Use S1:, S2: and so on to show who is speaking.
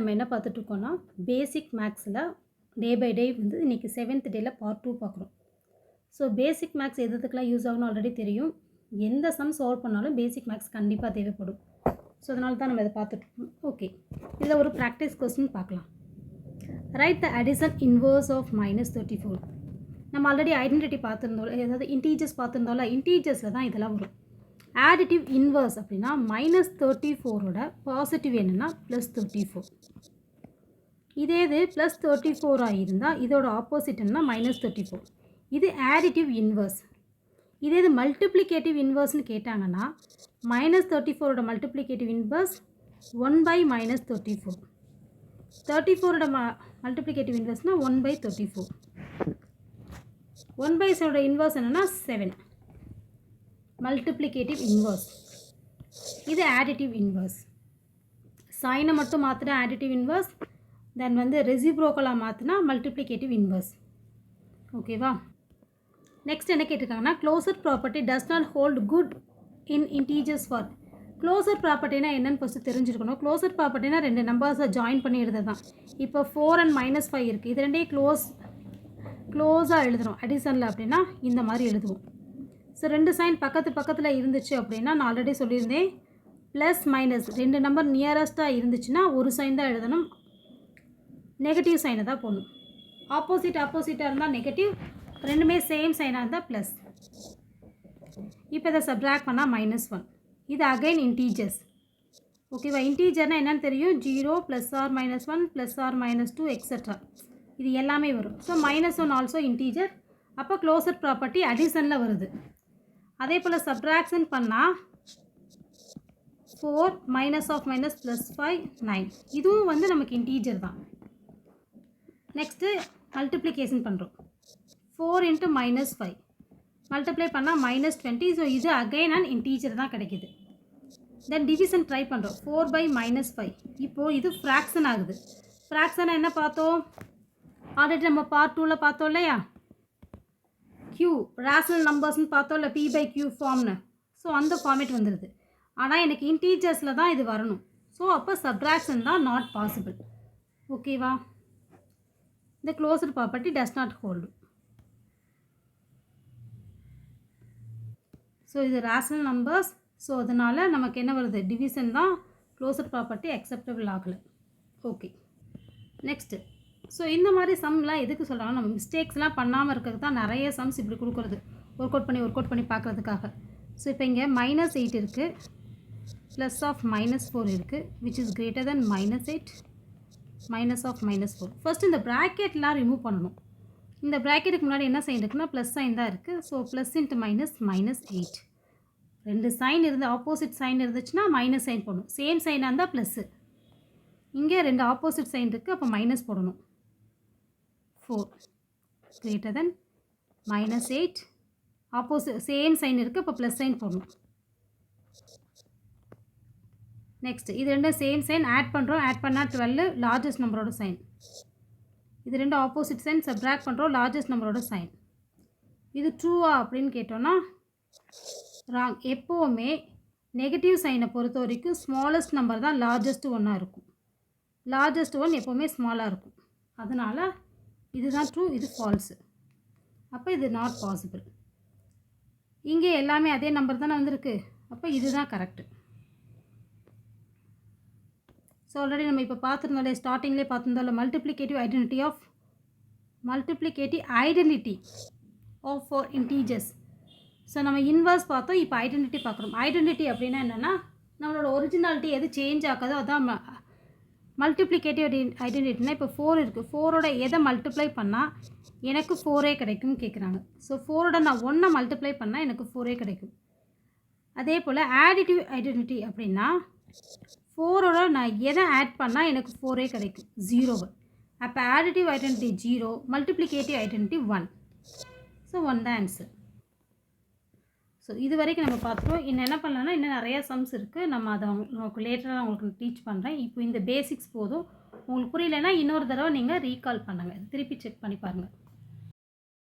S1: நம்ம என்ன பார்த்துட்ருக்கோன்னா பேசிக் மேக்ஸில் டே பை டே வந்து இன்றைக்கி 7th டேயில் பார்ட் 2 பார்க்குறோம். ஸோ பேசிக் மேக்ஸ் எதுக்கெலாம் யூஸ் ஆகும்னு ஆல்ரெடி தெரியும். எந்த சம் சால்வ் பண்ணாலும் பேசிக் மேக்ஸ் கண்டிப்பாக தேவைப்படும். ஸோ அதனால தான் நம்ம இதை பார்த்துட்ருக்கோம். ஓகே, இதில் ஒரு ப்ராக்டிஸ் கொஸ்டின் பார்க்கலாம். Write the addition inverse of -34. நம்ம ஆல்ரெடி ஐடென்டிட்டி பார்த்துருந்தோம், ஏதாவது இன்டீஜர்ஸ் பார்த்துருந்தோம்ல, இன்டீஜர்ஸில் தான் இதெல்லாம் வரும். ஆடிட்டிவ் இன்வர்ஸ் அப்படின்னா -34ஓட பாசிட்டிவ் என்னென்னா +34. இதே இது +34 இருந்தால் இதோட ஆப்போசிட் என்ன -34. இது ஆடிட்டிவ் இன்வர்ஸ். இதே இது மல்டிப்ளிகேட்டிவ் இன்வர்ஸ்னு கேட்டாங்கன்னா -34ஓட மல்டிப்ளிகேட்டிவ் இன்வர்ஸ் 1/-34. 34ஓட மல்டிப்ளிகேட்டிவ் இன்வர்ஸ்னால் 1/34. 1/7ஓட இன்வர்ஸ் என்னென்னா 7. Multiplicative inverse. இது ஆடிட்டிவ் இன்வர்ஸ். சைனை மட்டும் மாற்றினா ஆடிட்டிவ் இன்வர்ஸ், தென் வந்து ரெசிப்ரோக்கலாக மாற்றினா மல்டிப்ளிகேட்டிவ் இன்வர்ஸ். ஓகேவா? நெக்ஸ்ட் என்ன கேட்டிருக்காங்கன்னா, closure property does not hold good in integers for. க்ளோசர் ப்ராப்பர்ட்டினா என்னென்னு ஃபஸ்ட்டு தெரிஞ்சுருக்கணும். க்ளோசர் ப்ராப்பர்ட்டினா 2 நம்பர்ஸை ஜாயின் பண்ணி எழுதுறது தான். இப்போ 4 and -5 இருக்குது. இது ரெண்டையும் க்ளோஸாக எழுதுகிறோம் அடிஷனில் அப்படின்னா இந்த மாதிரி எழுதுவோம். ஸோ 2 சைன் பக்கத்தில் இருந்துச்சு அப்படின்னா நான் ஆல்ரெடி சொல்லியிருந்தேன், ப்ளஸ் மைனஸ் 2 நம்பர் நியரஸ்ட்டாக இருந்துச்சுன்னா ஒரு சைன் தான் எழுதணும், நெகட்டிவ் சைனை தான் போடணும். ஆப்போசிட்டாக இருந்தால் நெகட்டிவ், ரெண்டுமே சேம் சைனாக இருந்தால் ப்ளஸ். இப்போ இதை சப்ராக்ட் பண்ணால் -1. இது அகைன் இன்டீஜர்ஸ். ஓகேவா? இன்டீஜர்னால் என்னென்னு தெரியும், 0 +or-1 +or-2 எக்ஸட்ரா, இது எல்லாமே வரும். So -1 also integer. அப்போ க்ளோசர் ப்ராப்பர்ட்டி அடிஷனில் வருது. அதே போல் சப்ராக்ஷன் பண்ணால் 4 -(-) 9. இதுவும் வந்து நமக்கு இன்டீஜர் தான். நெக்ஸ்ட்டு மல்டிப்ளிகேஷன் பண்ணுறோம். 4 × -5 மல்டிப்ளை பண்ணால் -20. ஸோ இது அகைன் அண்ட் இன்டீஜர் தான் கிடைக்கிது. தென் டிவிஷன் ட்ரை பண்ணுறோம். 4/-5. இப்போது இது ஃப்ராக்ஷன் ஆகுது. ஃப்ராக்ஷனை என்ன பார்த்தோம், ஆல்ரெடி நம்ம பார்ட் 2ல் பார்த்தோம் இல்லையா, Q ரேஷனல் நம்பர்ஸ்னு பார்த்தோம்ல, P/Q ஃபார்ம்னு. ஸோ அந்த ஃபார்மேட் வந்துடுது. ஆனால் எனக்கு இன்டீஜர்ஸில் தான் இது வரணும். ஸோ அப்போ சப்ராக்ஷன் தான் நாட் பாசிபிள். ஓகேவா? இந்த closer property does not hold. So இது ரேஷனல் நம்பர்ஸ். ஸோ அதனால் நமக்கு என்ன வருது, டிவிஷன் தான் க்ளோசர் ப்ராப்பர்ட்டி அக்செப்டபிள் ஆகலை. Okay, next. ஸோ இந்த மாதிரி சம்லாம் எதுக்கு சொல்கிறாங்க, நம்ம மிஸ்டேக்ஸ்லாம் பண்ணாமல் இருக்கிறது தான் நிறைய சம்ஸ் இப்படி கொடுக்குறது, ஒர்க் அவுட் பண்ணி பார்க்குறதுக்காக. ஸோ இப்போ இங்கே -8 இருக்குது, +(-4) இருக்குது, which is greater than -8 -(-4). First இந்த ப்ராக்கெட்லாம் ரிமூவ் பண்ணணும். இந்த ப்ராக்கெட்டுக்கு முன்னாடி என்ன சைன் இருக்குன்னா ப்ளஸ் சைன் தான் இருக்குது. ஸோ +() -8. 2 சைன் இருந்து ஆப்போசிட் சைன் இருந்துச்சுன்னா மைனஸ் சைன் போடணும். சேம் சைனாக இருந்தால் ப்ளஸ்ஸு. இங்கே 2 ஆப்போசிட் சைன் இருக்குது, அப்போ மைனஸ் போடணும். 4 greater than -8. Opposite same sign இருக்குது, அப்போ ப்ளஸ் சைன் போடணும். நெக்ஸ்ட் இது 2 சேம் சைன் ஆட் பண்ணுறோம். ஆட் பண்ணால் 12 லார்ஜஸ்ட் நம்பரோட சைன். இது 2 ஆப்போசிட் சைன் சப்ராக்ட் பண்ணுறோம், லார்ஜஸ்ட் நம்பரோட சைன். இது ட்ரூவா அப்படின்னு கேட்டோன்னா ராங். எப்போவுமே நெகட்டிவ் சைனை பொறுத்த வரைக்கும் ஸ்மாலஸ்ட் நம்பர் தான் லார்ஜஸ்ட் ஒன்னாக இருக்கும். லார்ஜஸ்ட் ஒன் எப்போவுமே ஸ்மாலாக இருக்கும். அதனால் இதுதான் ட்ரூ, இது ஃபால்ஸு. அப்போ இது நாட் பாசிபிள். இங்கே எல்லாமே அதே நம்பர் தானே வந்திருக்கு, அப்போ இதுதான் கரெக்டு. ஸோ ஆல்ரெடி நம்ம இப்போ பார்த்துருந்தோம்ல, ஸ்டார்டிங்லேயே பார்த்துருந்தோம்ல, multiplicative identity of for integers. So நம்ம இன்வர்ஸ் பார்த்தோம், இப்போ ஐடென்டிட்டி பார்க்குறோம். ஐடென்டிட்டி அப்படின்னா என்னென்னா, நம்மளோட ஒரிஜினாலிட்டி எது சேஞ்ச் ஆகாதோ அதான் மல்டிப்ளிகேட்டிவ் ஐடென்டிட்டினா. இப்போ 4 இருக்குது, 4ஓட எதை மல்டிப்ளை பண்ணால் எனக்கு 4 கிடைக்கும்னு கேட்குறாங்க. ஸோ 4ஓட நான் 1 மல்டிப்ளை பண்ணால் எனக்கு 4 கிடைக்கும். அதே போல் ஆடிட்டிவ் ஐடென்டிட்டி அப்படின்னா 4ஓட நான் எதை ஆட் பண்ணால் எனக்கு 4 கிடைக்கும், 0. அப்போ additive identity 0, multiplicative identity 1. So 1 தான் ஆன்சர். ஸோ இது வரைக்கும் நம்ம பார்த்துட்டோம். இன்னும் என்ன பண்ணலான்னா, இன்னும் நிறையா சம்ஸ் இருக்குது. நம்ம அதை உங்களுக்கு லேட்டராக உங்களுக்கு டீச் பண்ணுறேன். இப்போ இந்த பேசிக்ஸ் போதும். உங்களுக்கு புரியலைன்னா இன்னொரு தடவை நீங்கள் ரீகால் பண்ணுங்கள், திருப்பி செக் பண்ணி பாருங்கள்.